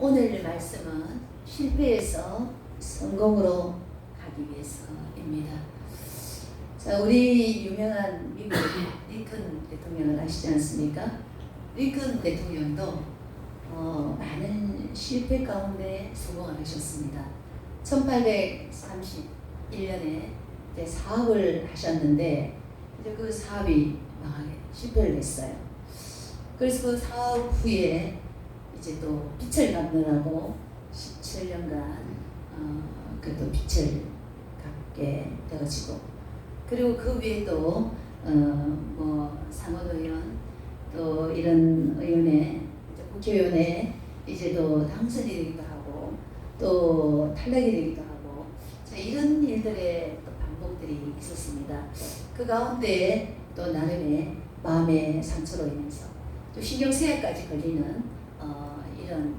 오늘 말씀은 실패에서 성공으로 가기 위해서입니다. 자, 우리 유명한 미국 링컨 대통령을 아시지 않습니까? 링컨 대통령도 많은 실패 가운데 성공하셨습니다. 1831년에 사업을 하셨는데 이제 그 사업이 망하게 실패를 했어요. 그래서 그 사업 후에 이제 또 빚을 갚느라고 17년간 그래도 빚을 갚게 되어지고, 그리고 그 외에 또 뭐 상원의원 또 이런 의원에 국회의원에 이제 또 당선이 되기도 하고 또 탈락이 되기도 하고, 자, 이런 일들의 또 반복들이 있었습니다. 그 가운데 또 나름의 마음의 상처로 인해서 또 신경쇠약까지 걸리는 이런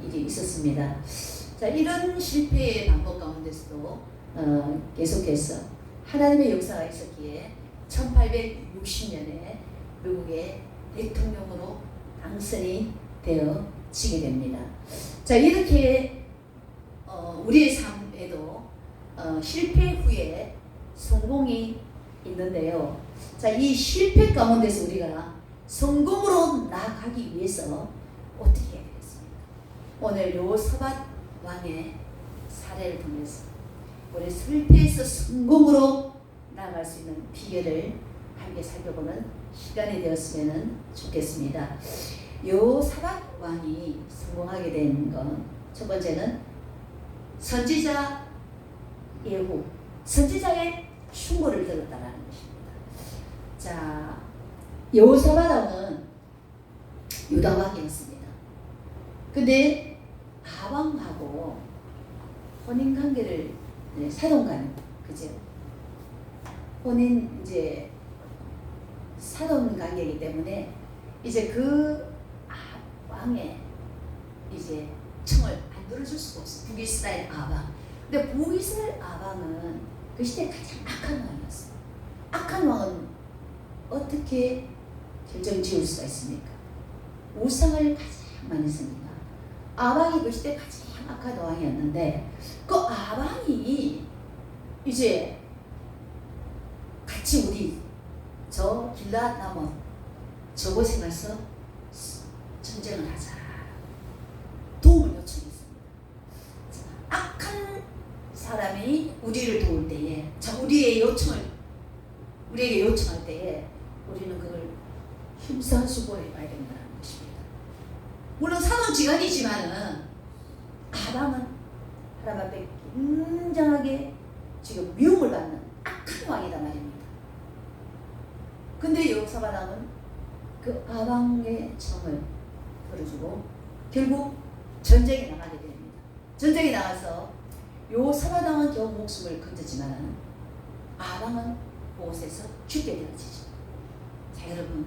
일이 있었습니다. 자, 이런 실패의 반복 가운데서도 계속해서 하나님의 역사가 있었기에 1860년에 미국의 대통령으로 당선이 되어지게 됩니다. 자, 이렇게 우리의 삶에도 실패 후에 성공이 있는데요. 자, 이 실패 가운데서 우리가 성공으로 나아가기 위해서 어떻게 해야 되겠습니까? 오늘 여호사밧 왕의 사례를 통해서 우리 실패에서 성공으로 나아갈 수 있는 비결을 함께 살펴보는 시간이 되었으면 좋겠습니다. 여호사밧 왕이 성공하게 된 건 첫 번째는 선지자 예후, 선지자의 충고를 들었다라는 것입니다. 자, 여호사밧 왕은 유다 왕이었습니다. 근데 아왕하고 혼인 관계를 사돈간, 그죠? 혼인 이제 사돈 관계이기 때문에 이제 그 왕의 이제 청을 안 들어줄 수가 없어. 북이스라엘 아방. 근데 북이스라엘 아방은 그 시대 가장 악한 왕이었어. 악한 왕은 어떻게 결정 지을 수가 있습니까? 우상을 가장 많이 섬깁니다. 아방이 그 시대 가장 악한 왕이었는데, 그 아방이 이제 같이 우리 저 길랏 나무 저곳에 가서 전쟁을 하자, 도움을 요청했습니다. 악한 사람이 우리를 도울 때에, 우리에게 요청할 때에 우리는 그걸 힘써주고 해봐야 된다는 것입니다. 물론 사돈지간이지만은 아방은 하나님 앞에 굉장하게 지금 미움을 받는 악한 왕이다 말입니다. 근데 여호사밧 왕은 그 아방의 청을 들어주고 결국 전쟁에 나가게 됩니다. 전쟁에 나가서 여호사밧 왕은 겨우 목숨을 건졌지만 아방은 그곳에서 죽게 되어지죠. 자, 여러분,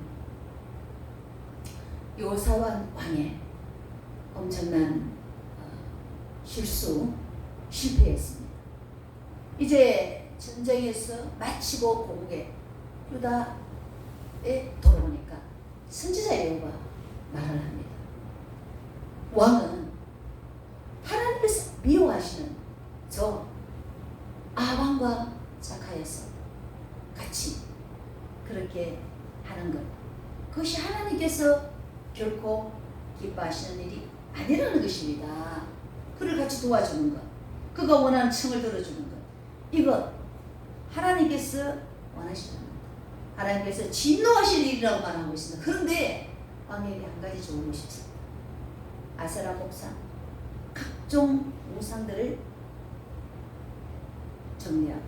여호사밧 왕의 엄청난 실패했습니다. 이제 전쟁에서 마치고 고국에 유다에 돌아오니까 선지자 예후가 말을 합니다. 왕은 하나님께서 미워하시는 저 아방과 자카에서 같이 그렇게 하는 것, 그것이 하나님께서 결코 기뻐하시는 일이 아니라는 것입니다. 그를 같이 도와주는 것, 그가 원하는 청을 들어주는 것, 이거 하나님께서 원하시는 것, 하나님께서 진노하실 일이라고 말하고 있습니다. 그런데 왕에게 한 가지 좋은 것이 있습니다. 아세라 목상, 각종 우상들을 정리하고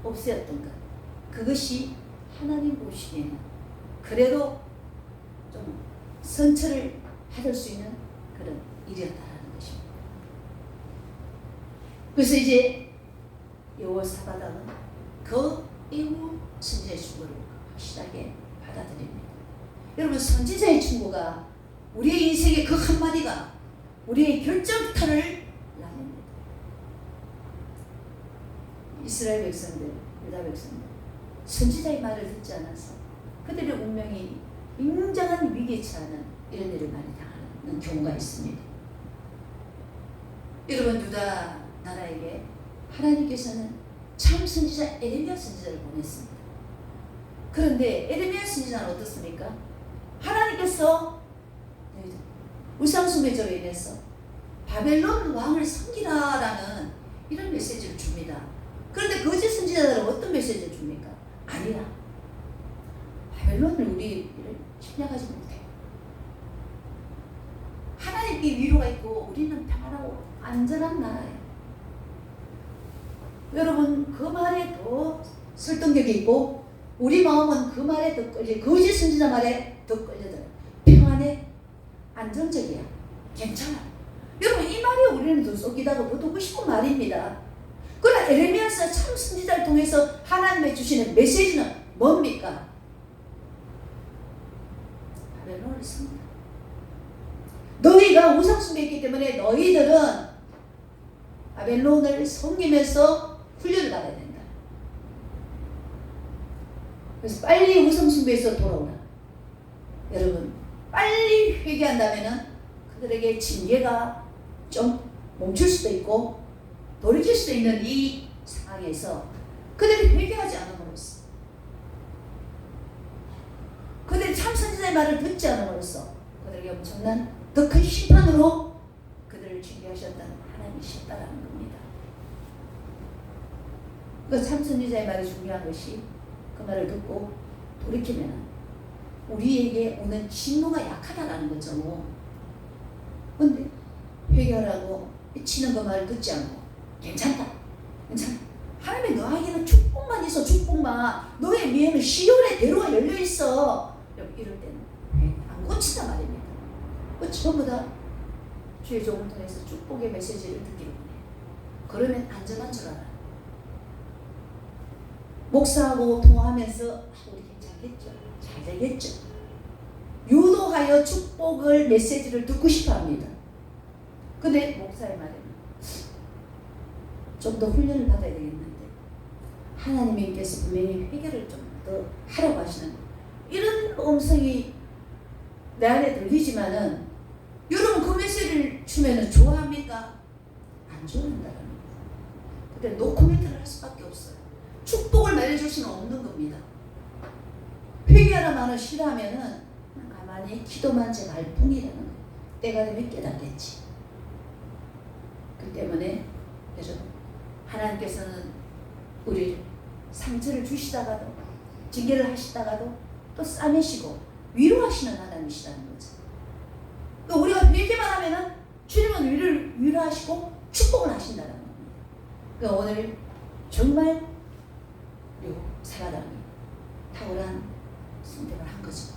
없애었던 것, 그것이 하나님 보시기에는 그래도 좀 선처를 받을 수 있는 그런 일이었다라는 것입니다. 그래서 이제 여호사밧 왕은 그 이후 선지자의 충고를 확실하게 받아들입니다. 여러분, 선지자의 충고가 우리의 인생의 그 한마디가 우리의 결정타를 나눕니다. 이스라엘 백성들, 유다 백성들, 선지자의 말을 듣지 않아서 그들의 운명이 굉장한 위기에 처하는 이런 일을 많이 당하는 경우가 있습니다. 여러분 유다 나라에게 하나님께서는 참 선지자 에레미야 선지자를 보냈습니다. 그런데 에레미야 선지자는 어떻습니까? 하나님께서 우상숭배죄로 인해서 바벨론 왕을 섬기라라는 이런 메시지를 줍니다. 그런데 거짓 선지자들은 어떤 메시지를 줍니까? 아니라 바벨론을 우리를 침략하지 못해. 하나님께 위로가 있고 우리는 평안하고 안전한 나라예요. 여러분 그 말에 더 설득력이 있고 우리 마음은 그 말에 더 끌려, 거짓 선지자 말에 더 끌려들어요. 평안해, 안정적이야, 괜찮아. 여러분 이 말이 우리는 더 쏙이다고 더 듣고 싶은 말입니다. 그러나 에레미야서 참 선지자를 통해서 하나님의 주시는 메시지는 뭡니까? 바벨론을 섬기라. 너희가 우상숭배했기 때문에 너희들은 바벨론을 섬기면서 훈련을 받아야 된다. 그래서 빨리 우상숭배에서 돌아오라. 여러분 빨리 회개한다면은 그들에게 징계가 좀 멈출 수도 있고 돌이킬 수도 있는 이 상황에서 그들이 회개하지 않음으로써, 그들이 참 선지자의 말을 듣지 않음으로써 그들에게 엄청난 더 큰 심판으로 그들을 징계하셨다는 하나님이셨다라는 겁니다. 그 참 선지자의 말이 중요한 것이 그 말을 듣고 돌이키면 우리에게 오는 진노가 약하다라는 거죠. 근데 회개하라고 치는 그 말을 듣지 않고 괜찮다, 괜찮다. 하나님이 너에게는 축복만 있어, 축복만. 너의 미에는 시온의 대로가 열려있어. 이럴 때는 안 고친단 말입니다. 그 전부 다 주의 종을 통해서 축복의 메시지를 듣기를 원해. 그러면 안전한 줄 알아. 목사하고 통화하면서 우리 괜찮겠죠, 잘 되겠죠. 유도하여 축복을 메시지를 듣고 싶어합니다. 근데 목사의 말에는 좀 더 훈련을 받아야 되겠는데 하나님께서 분명히 회개를 좀 더 하라고 하시는 이런 음성이 내 안에 들리지만은 여러분 그 메시지를 주면은 좋아합니까? 안 좋아한다는 거예요. 근데 노코멘트를 할 수밖에 없어요. 축복을 말해줄 수는 없는 겁니다. 회개하라 말을 싫어하면은 가만히 기도만 제 말뿐이라는 거예요. 때가 되면 깨닫겠지. 그 때문에 여러분 하나님께서는 우리를 상처를 주시다가도 징계를 하시다가도 또 싸매시고 위로하시는 하나님이시라는 거죠. 그러니까 우리가 회개만 하면은 주님은 우리를 위로하시고 축복을 하신다는 겁니다. 그러니까 오늘 정말 사라당이 탁월한 선택을 한 거죠.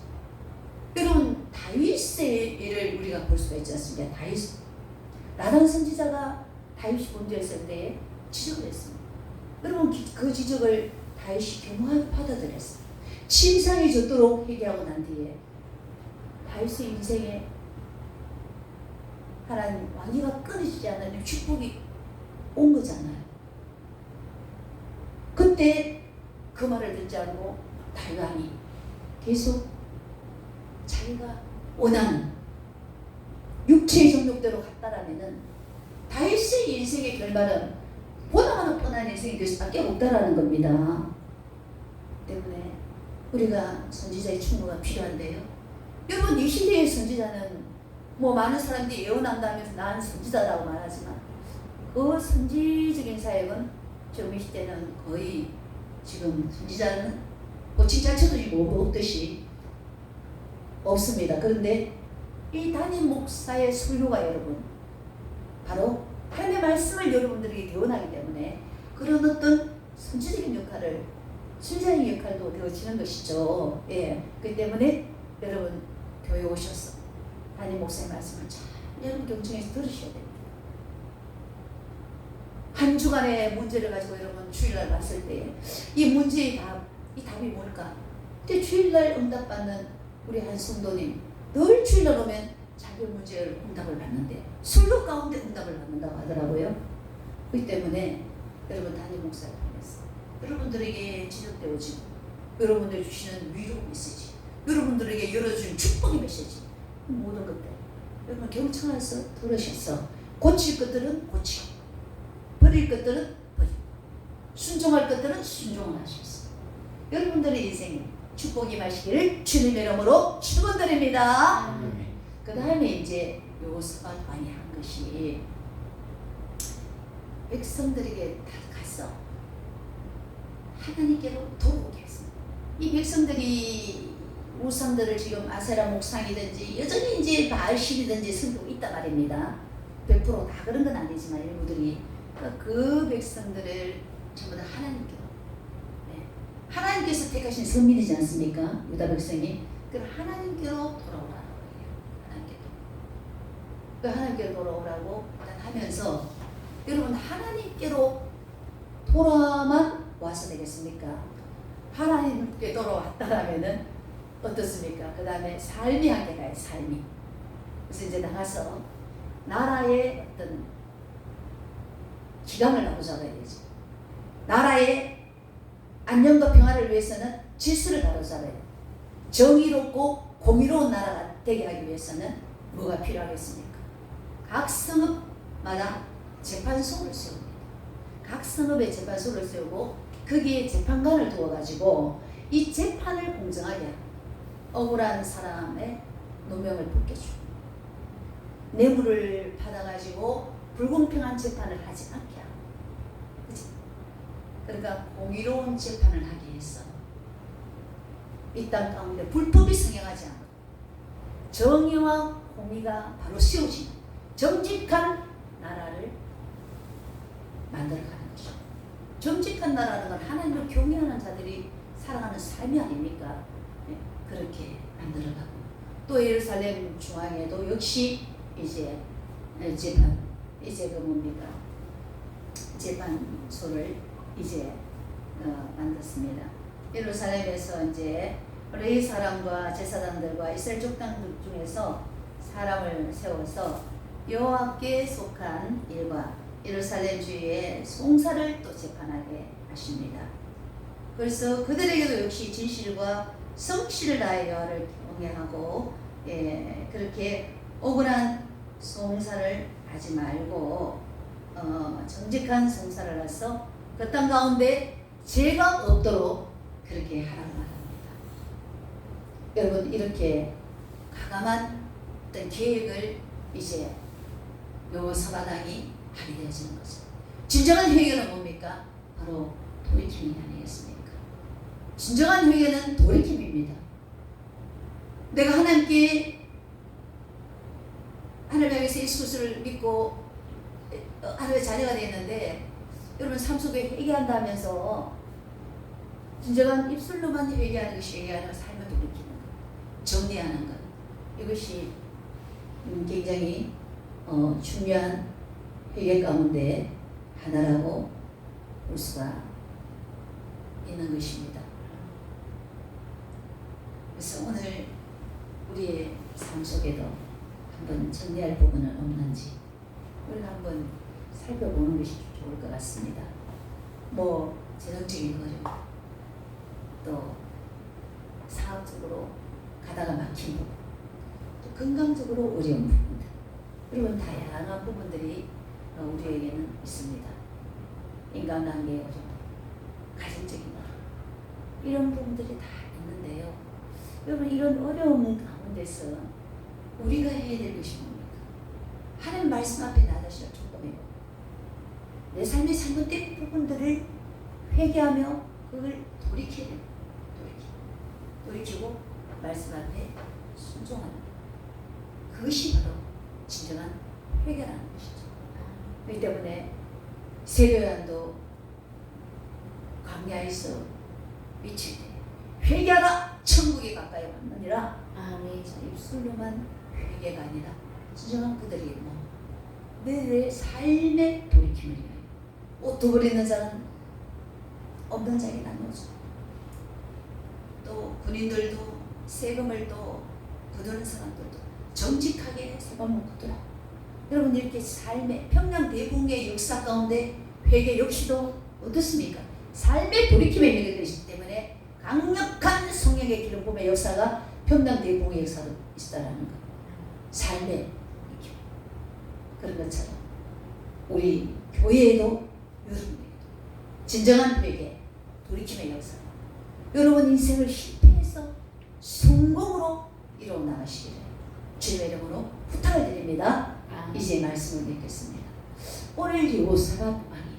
여러분 다윗의 일을 우리가 볼 수가 있지 않습니까? 다윗 나단 선지자가 다윗이 범죄했을 때에 지적을 했습니다. 여러분 그 지적을 다윗이 겸허하게 받아들였어요. 침상해졌도록 회개하고 난 뒤에 다윗의 인생에 하나님 왕위가 끊어지지 않는 축복이 온 거잖아요. 그때 그 말을 듣지 않고 다윗 왕이 계속 자기가 원하는 육체의 정욕대로 갔다라면은 다윗의 인생의 결말은 보나마나 뻔한 인생이 될 수밖에 없다라는 겁니다. 때문에 우리가 선지자의 충고가 필요한데요. 여러분 이 시대의 선지자는 뭐 많은 사람들이 예언한다면서 나는 선지자라고 말하지만 그 선지적인 사역은 지금 이 시대는 거의 지금 선지자는 고친 자체도 뭐 없듯이 없습니다. 그런데 이 담임 목사의 설교가 여러분 바로 하나님의 말씀을 여러분들에게 대원하기 때문에 그런 어떤 선지적인 역할을 순자의 역할도 되어지는 것이죠. 예, 그렇기 때문에 여러분 교회 오셔서 담임 목사의 말씀을 잘 여러분 경청해서 들으셔야 됩니다. 한 주간의 문제를 가지고 여러분 주일날 왔을 때 이 문제의 이 답이 뭘까? 근데 주일날 응답받는 우리 한 성도님 늘 주일날 오면 자기 문제를 응답을 받는데 설교 가운데 응답을 받는다고 하더라고요. 그렇기 때문에 여러분 담임 목사를 통해서 여러분들에게 지적되어지고 여러분들이 주시는 위로 메시지, 여러분들에게 열어주는 축복의 메시지 모든 것들 여러분 경청해서 들으셔서 고칠 것들은 고치고 버릴 것들은 버리고 순종할 것들은 순종을 하셨어요. 여러분들의 인생에 축복이 마시기를 주님의 이름으로 축원드립니다. 그 다음에 이제 여호사밧 왕이 한 것이 백성들에게 다 가서 하나님께로 돌아오게 했습니다. 이 백성들이 우상들을 지금 아세라 목상이든지 여전히 이제 바알신이든지 섬기고 있단 말입니다. 100%다 그런 건 아니지만 일부들이 그 백성들을 전부 다 하나님께로, 하나님께서 택하신 선민이지 않습니까? 유다 백성이. 그 하나님께로 돌아오라는 거예요. 하나님께로 돌아오라고 일단 하면서 여러분 하나님께로 돌아만 와서 되겠습니까? 하나님께 돌아왔다라면은 어떻습니까? 그 다음에 삶이 함께 가요. 삶이. 그래서 이제 나가서 나라의 어떤 기강을 나고 잡아야 되죠. 나라의 안녕과 평화를 위해서는 질서를 바로잡아야 돼요. 정의롭고 공의로운 나라가 되게 하기 위해서는 뭐가 필요하겠습니까? 각 성읍마다 재판소를 세웁니다. 각 성읍에 재판소를 세우고 거기에 재판관을 두어가지고 이 재판을 공정하게 하고 억울한 사람의 누명을 벗겨주고 뇌물을 받아가지고 불공평한 재판을 하지 않게 하고, 그치? 그러니까 공의로운 재판을 하기 위해서 이 땅 가운데 불법이 성행하지 않고 정의와 공의가 바로 세워지는 정직한 나라를 만들어가는 것이죠. 정직한 나라는 건 하나님을 경외하는 자들이 살아가는 삶이 아닙니까? 네, 그렇게 만들어가고 또 예루살렘 중앙에도 역시 이제 재판, 이제 그 뭡니까? 재판소를 이제 만들었습니다. 예루살렘에서 이제 레위 사람과 제사장들과 이스라엘 족장들 중에서 사람을 세워서 여호와께 속한 일과 예루살렘 주위의 송사를 또 재판하게 하십니다. 그래서 그들에게도 역시 진실과 성실을 다해 여호와를 경외하고, 그렇게 억울한 송사를 하지 말고 정직한 송사를 해서 그 땅 가운데 죄가 없도록 그렇게 하라고 말합니다. 여러분 이렇게 가감한 어떤 계획을 이제 여호사밧 왕이 하게 되어지는 거죠. 진정한 회개는 뭡니까? 바로 돌이킴이 아니겠습니까? 진정한 회개는 돌이킴입니다. 내가 하나님께 하나님 앞에서 예수 그리스도를 믿고 하나님의 자녀가 되었는데 여러분 삶 속에 회개한다 하면서 진정한 입술로만 회개하는 것이 회개하는 삶을 돌이키는 것, 정리하는 것, 이것이 굉장히 중요한 회개 가운데 하나라고 볼 수가 있는 것입니다. 그래서 오늘 우리의 삶 속에도 한번 정리할 부분은 없는지 우리가 한번 살펴보는 것이 좋을 것 같습니다. 뭐 재정적인 어려움, 또 사업적으로 가다가 막힌 부분, 또 건강적으로 어려운 부분들, 그리고 다양한 부분들이 우리에게는 있습니다. 인간관계의 어려움, 가정적인 어려움, 이런 부분들이 다 있는데요. 여러분 이런 어려움 가운데서 우리가 해야 될 것이 뭡니까? 하나님 말씀 앞에 나 자신을 조금해요. 내 삶의 잘못된 부분들을 회개하며 그걸 돌이켜야 돼요. 돌이키고 말씀 앞에 순종하는 것. 그것이 바로 진정한 회개라는 것이죠. 그렇기 때문에 세례요한도 광야에서 미칠 때 회개하라 천국이 가까이 왔느니라. 아멘. 입술로만 회개가 아니라 진정한 그들이 내 삶의 돌이킴을 위하여 옷도 버리는 자는 없는 자에게 나누어줘. 또 군인들도 세금을 또 거두는 사람들도 정직하게 세금을 거두라. 여러분 이렇게 삶의 평양 대붕의 역사 가운데 회개 역시도 어떻습니까? 삶의 돌이킴의 회개이기 때문에 강력한 성령의 기름부음의 역사가 평양 대붕의 역사도 있다라는 것. 삶의 돌이킴. 그런 것처럼 우리 교회에도 여러분에게도 진정한 회개, 돌이킴의 역사. 여러분 인생을 실패해서 성공으로 이루어 나가시기를 주님의 이름으로 부탁을 드립니다. 이제 말씀을 맺겠습니다. 오늘 여호사밧 왕이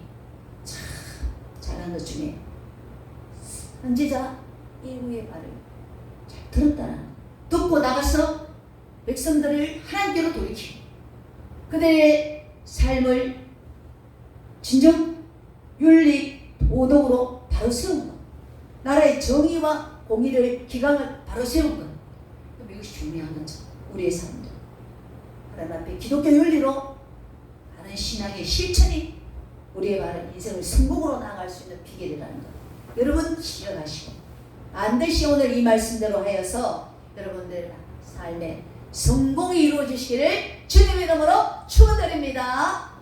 참 잘한 것 중에 선지자 예후의 말을 잘 들었다는, 듣고 나가서 백성들을 하나님께로 돌이키고 그들의 삶을 진정 윤리 도덕으로 바로 세운 것, 나라의 정의와 공의를 기강을 바로 세운 것, 이것이 중요한 거죠. 우리의 삶도 하나님 앞에 기독교 윤리로 하는 신앙의 실천이 우리의 바른 인생을 성공으로 나아갈 수 있는 비결이라는 것 여러분 기억하시고, 반드시 오늘 이 말씀대로 하여서 여러분들 삶에 성공이 이루어지시기를 주님의 이름으로 축원드립니다.